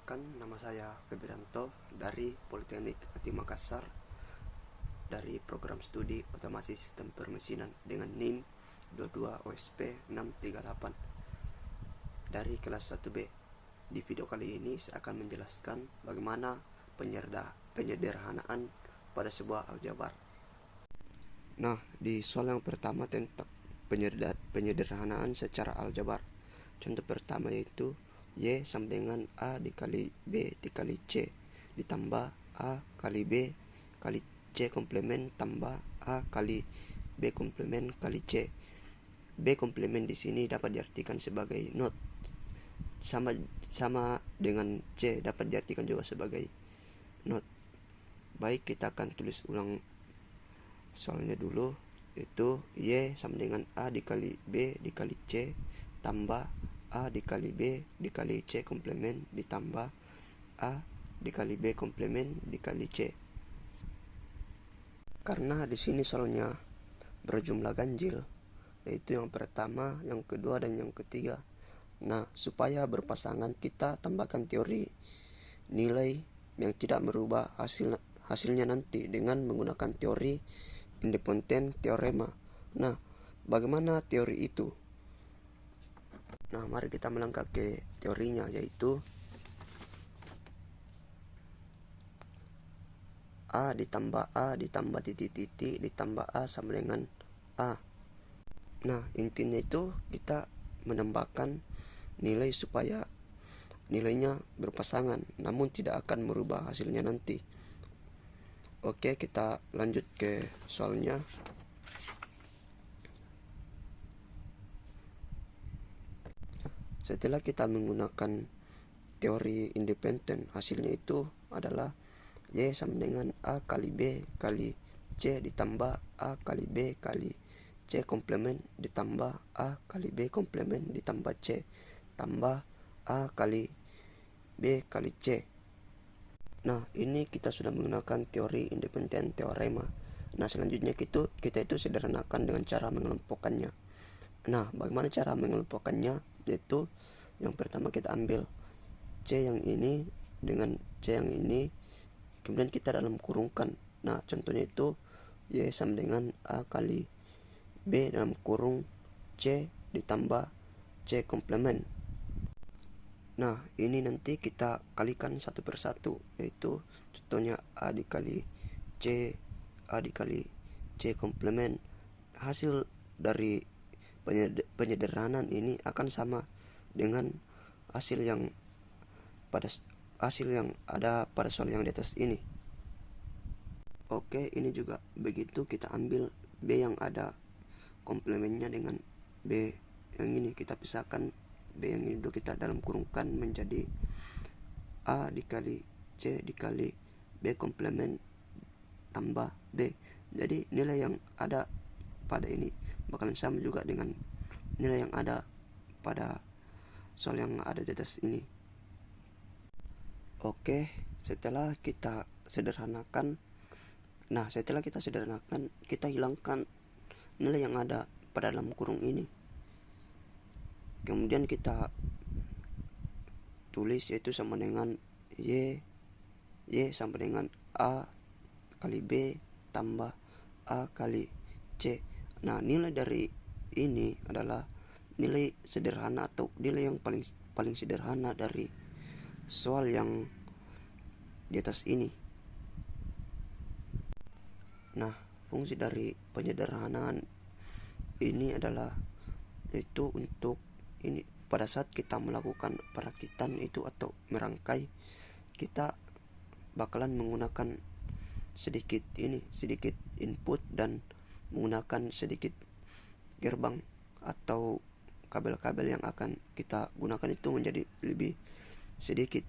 Perkenalkan, nama saya Febrianto dari Politeknik Ati Makassar dari program studi Otomasi Sistem Permesinan dengan NIM 22 OSP 638 dari kelas 1B. Di video kali ini saya akan menjelaskan bagaimana penyederhanaan pada sebuah aljabar. Nah, di soal yang pertama tentang penyederhanaan secara aljabar. Contoh pertama yaitu Y sama dengan A dikali B dikali C ditambah A kali B kali C komplemen tambah A kali B komplemen kali C. B komplemen di sini dapat diartikan sebagai not, sama dengan C dapat diartikan juga sebagai not. Baik, kita akan tulis ulang soalnya dulu. Itu Y sama dengan A dikali B dikali C tambah A dikali B dikali C komplemen ditambah A dikali B komplemen dikali C. Karena di sini soalnya berjumlah ganjil, yaitu yang pertama, yang kedua, dan yang ketiga. Nah, supaya berpasangan kita tambahkan teori nilai yang tidak merubah hasilnya nanti dengan menggunakan teori independen teorema. Nah, bagaimana teori itu? Nah, mari kita melangkah ke teorinya, yaitu A ditambah titik-titik ditambah A sama dengan A. Nah, intinya itu kita menambahkan nilai supaya nilainya berpasangan, namun tidak akan merubah hasilnya nanti. Oke, kita lanjut ke soalnya. Setelah kita menggunakan teori independen, hasilnya itu adalah Y sama dengan A kali B kali C ditambah A kali B kali C komplemen ditambah A kali B komplemen ditambah C tambah A kali B kali C. Nah, ini kita sudah menggunakan teori independen teorema. Nah, selanjutnya kita itu sederhanakan dengan cara mengelompokkannya. Nah, bagaimana cara mengelompokkannya? Yaitu yang pertama kita ambil C yang ini dengan C yang ini, kemudian kita dalam kurungkan. Nah, contohnya itu Y sama dengan A kali B dalam kurung C ditambah C komplemen. Nah, ini nanti kita kalikan satu persatu, yaitu contohnya A dikali C, A dikali C komplemen. Hasil dari penyederhanaan ini akan sama dengan hasil yang ada pada soal yang di atas ini. Oke, ini juga begitu. Kita ambil B yang ada komplemennya dengan B yang ini, kita pisahkan B yang ini dulu, kita dalam kurungkan menjadi A dikali C dikali B komplemen tambah B. Jadi nilai yang ada pada ini bakalan sama juga dengan nilai yang ada pada soal yang ada di atas ini. Oke, setelah kita sederhanakan, kita hilangkan nilai yang ada pada dalam kurung ini. Kemudian kita tulis yaitu sama dengan Y sama dengan A kali B tambah A kali C. Nah, nilai dari ini adalah nilai sederhana atau nilai yang paling sederhana dari soal yang di atas ini. Nah, fungsi dari penyederhanaan ini adalah yaitu untuk ini, pada saat kita melakukan perakitan itu atau merangkai, kita bakalan menggunakan sedikit input dan menggunakan sedikit gerbang atau kabel-kabel yang akan kita gunakan itu menjadi lebih sedikit.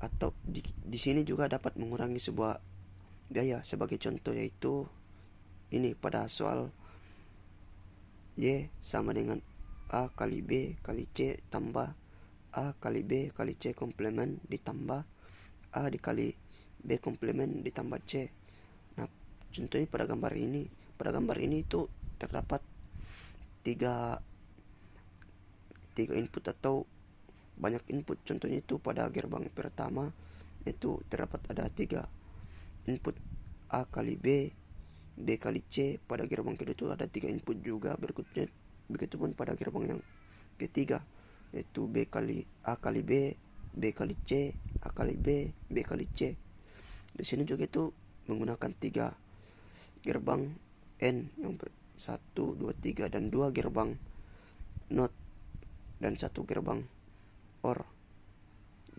Atau di sini juga dapat mengurangi sebuah biaya. Sebagai contoh yaitu ini pada soal Y sama dengan A kali B kali C tambah A kali B kali C komplemen ditambah A dikali B komplemen ditambah C. Nah, contohnya pada gambar ini itu terdapat tiga input atau banyak input. Contohnya itu pada gerbang pertama itu terdapat ada 3 input, A kali B, B kali C. Pada gerbang kedua itu ada 3 input juga. Berikutnya begitupun pada gerbang yang ketiga, yaitu A kali B, B kali C, A kali B, B kali C. Di sini juga itu menggunakan 3 gerbang N, yang 1, 2, 3, dan 2 gerbang NOT dan 1 gerbang OR.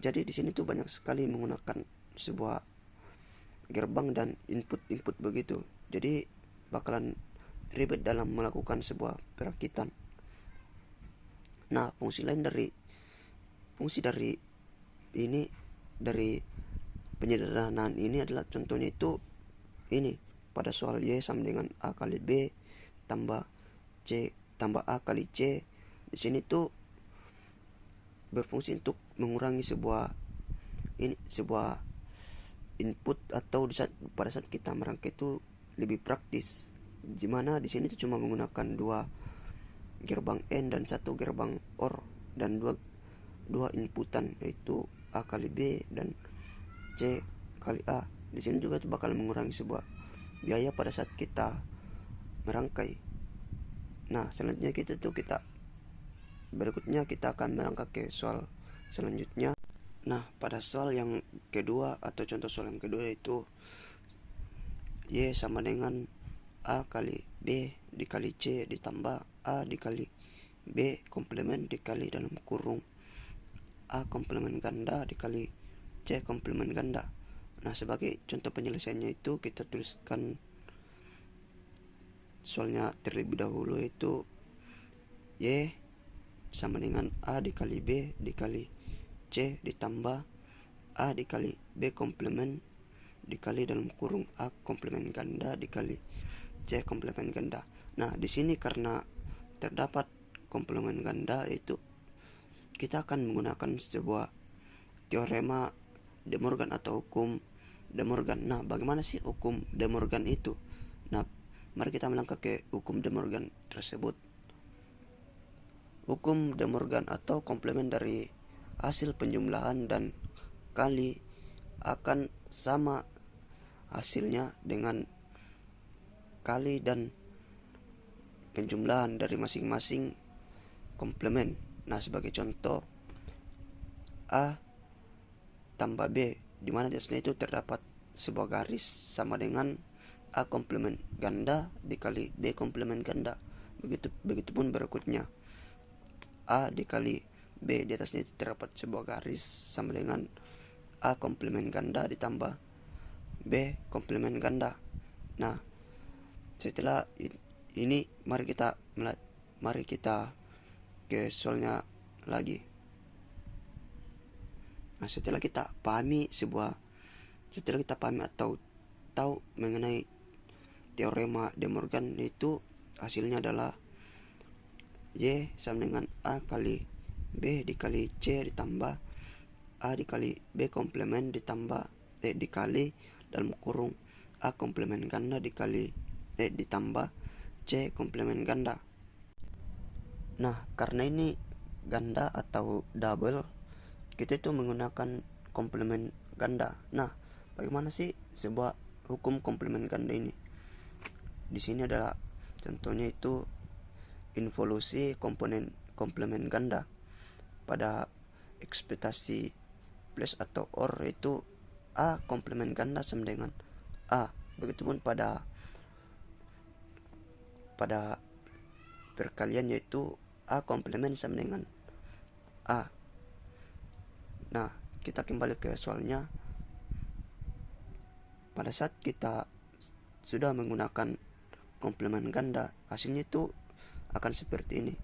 Jadi di sini tuh banyak sekali menggunakan sebuah gerbang dan input begitu. Jadi bakalan ribet dalam melakukan sebuah perakitan. Nah, fungsi dari ini, dari penyederhanaan ini adalah contohnya itu ini pada soal Y sama dengan A kali B tambah C tambah A kali C. Di sini tuh berfungsi untuk mengurangi sebuah input, atau pada saat kita merangkai itu lebih praktis. Dimana di sini tuh cuma menggunakan 2 gerbang N dan 1 gerbang OR dan dua inputan, yaitu A kali B dan C kali A. Di sini juga tuh bakal mengurangi sebuah biaya pada saat kita merangkai. Nah, berikutnya kita akan melangkah ke soal selanjutnya. Nah, pada soal yang kedua atau contoh soal yang kedua itu Y sama dengan A kali B dikali C ditambah A dikali B komplement dikali dalam kurung A komplement ganda dikali C komplement ganda. Nah, sebagai contoh penyelesaiannya itu kita tuliskan soalnya terlebih dahulu, itu Y sama dengan A dikali B dikali C ditambah A dikali B komplement dikali dalam kurung A komplement ganda dikali C komplement ganda. Nah, di sini karena terdapat komplement ganda, itu kita akan menggunakan sebuah teorema De Morgan atau hukum De Morgan. Nah, bagaimana sih hukum De Morgan itu? Nah, mari kita melangkah ke hukum De Morgan tersebut. Hukum De Morgan atau komplement dari hasil penjumlahan dan kali akan sama hasilnya dengan kali dan penjumlahan dari masing-masing komplement. Nah, sebagai contoh A tambah B, di mana di atasnya itu terdapat sebuah garis sama dengan A komplement ganda dikali B komplement ganda. Begitupun berikutnya, A dikali B, di atasnya itu terdapat sebuah garis sama dengan A komplement ganda ditambah B komplement ganda. Nah, setelah ini mari kita ke soalnya lagi. Nah, setelah kita pahami atau tahu mengenai teorema De Morgan, itu hasilnya adalah Y sama dengan A kali B dikali C ditambah A dikali B komplement dikali dalam kurung A komplement ganda ditambah C komplement ganda. Nah, karena ini ganda atau double, kita itu menggunakan komplement ganda. Nah, bagaimana sih sebuah hukum komplement ganda ini? Di sini adalah contohnya itu involusi komponen komplement ganda. Pada ekspektasi plus atau OR itu A komplement ganda sama dengan A. Begitupun pada perkalian, yaitu A komplement sama dengan A. Nah, kita kembali ke soalnya. Pada saat kita sudah menggunakan komplement ganda, hasilnya itu akan seperti ini.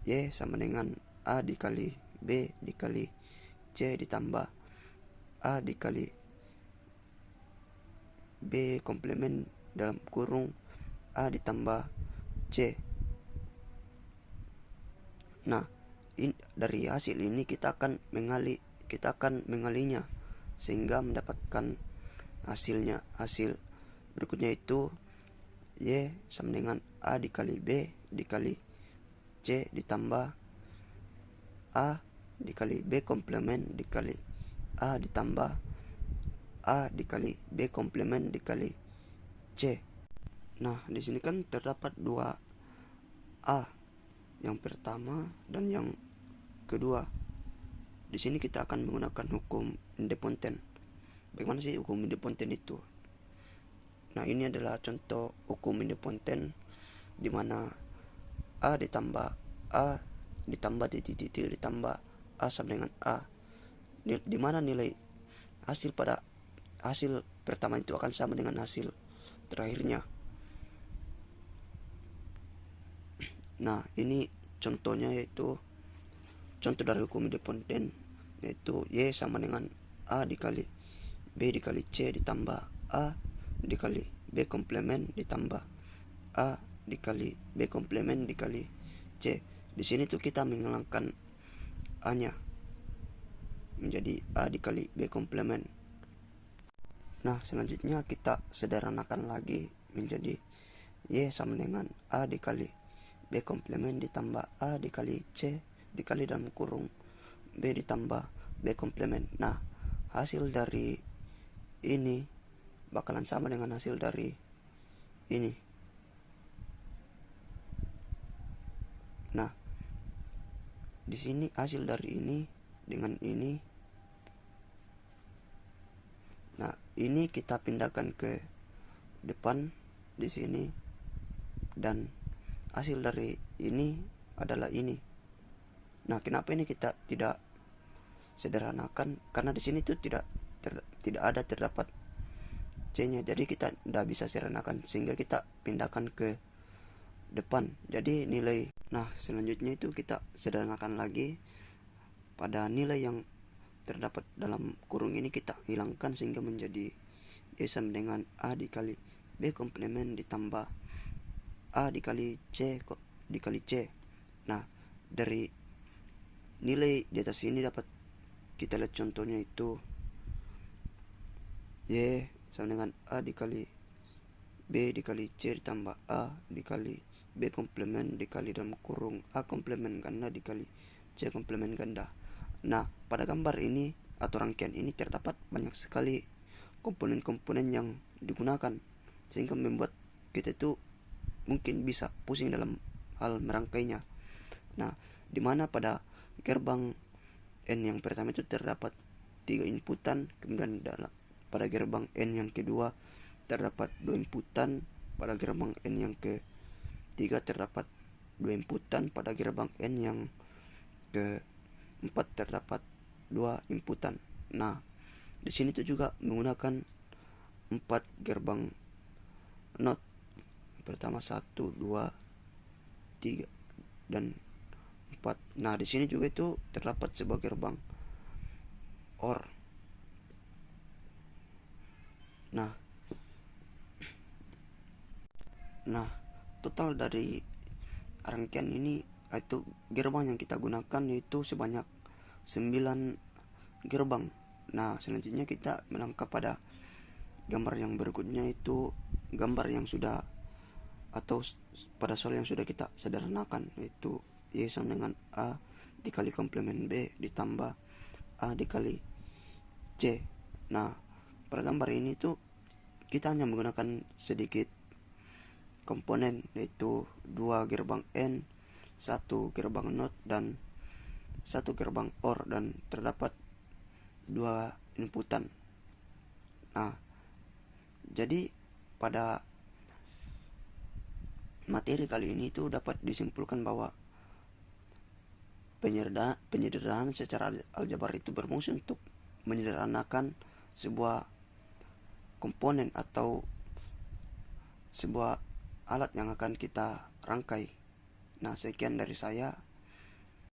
Y sama dengan A dikali B dikali C ditambah A dikali B komplement dalam kurung A ditambah C. Nah, dari hasil ini kita akan mengalinya sehingga mendapatkan hasil berikutnya, itu Y sama dengan A dikali B dikali C ditambah A dikali B komplement dikali A ditambah A dikali B komplement dikali C. Nah, di sini kan terdapat dua A, yang pertama dan yang kedua. Di sini kita akan menggunakan hukum independen. Bagaimana sih hukum independen itu? Nah, ini adalah contoh hukum independen di mana A ditambah titik ditambah A sama dengan A, di mana nilai hasil pertama itu akan sama dengan hasil terakhirnya. Nah, ini contohnya, yaitu contoh dari hukum independen, yaitu Y sama dengan A dikali B dikali C ditambah A dikali B komplement ditambah A dikali B komplement dikali C. Di sini tuh kita menghilangkan A-nya menjadi A dikali B komplement. Nah, selanjutnya kita sederhanakan lagi menjadi Y sama dengan A dikali B komplement ditambah A dikali C dikali dalam kurung B ditambah B komplement. Nah, hasil dari ini bakalan sama dengan hasil dari ini. Nah, di sini hasil dari ini dengan ini. Nah, ini kita pindahkan ke depan di sini, dan hasil dari ini adalah ini. Nah, kenapa ini kita tidak sederhanakan? Karena di sini tuh tidak ada terdapat C-nya, jadi kita tidak bisa sederhanakan, sehingga kita pindahkan ke depan. Jadi nilai, nah selanjutnya itu kita sederhanakan lagi pada nilai yang terdapat dalam kurung ini, kita hilangkan sehingga menjadi Y sama dengan A dikali B komplement ditambah A dikali C dikali C. Nah, dari nilai di atas ini dapat kita lihat contohnya, itu Y sama dengan A dikali B dikali C ditambah A dikali B komplement dikali dalam kurung A komplement ganda dikali C komplement ganda. Nah, pada gambar ini atau rangkaian ini terdapat banyak sekali komponen-komponen yang digunakan, sehingga membuat kita itu mungkin bisa pusing dalam hal merangkainya. Nah, dimana pada gerbang N yang pertama itu terdapat 3 inputan, kemudian pada gerbang N yang kedua terdapat 2 inputan, pada gerbang N yang ketiga terdapat 2 inputan, pada gerbang N yang keempat terdapat 2 inputan. Nah, di sini tuh juga menggunakan 4 gerbang NOT. Pertama 1, 2, 3 dan 4. Nah, di sini juga itu terdapat sebuah gerbang OR. Nah, total dari rangkaian ini itu gerbang yang kita gunakan yaitu sebanyak 9 gerbang. Nah, selanjutnya kita menangkap pada gambar yang berikutnya, itu gambar yang sudah atau pada soal yang sudah kita sederhanakan, yaitu Y sama dengan A dikali komplement B ditambah A dikali C. Nah, pada gambar ini tuh kita hanya menggunakan sedikit komponen, yaitu 2 gerbang N, 1 gerbang NOT, dan 1 gerbang OR, dan terdapat 2 inputan. Nah, jadi pada materi kali ini itu dapat disimpulkan bahwa penyederhanaan secara aljabar itu berfungsi untuk menyederhanakan sebuah komponen atau sebuah alat yang akan kita rangkai. Nah, sekian dari saya.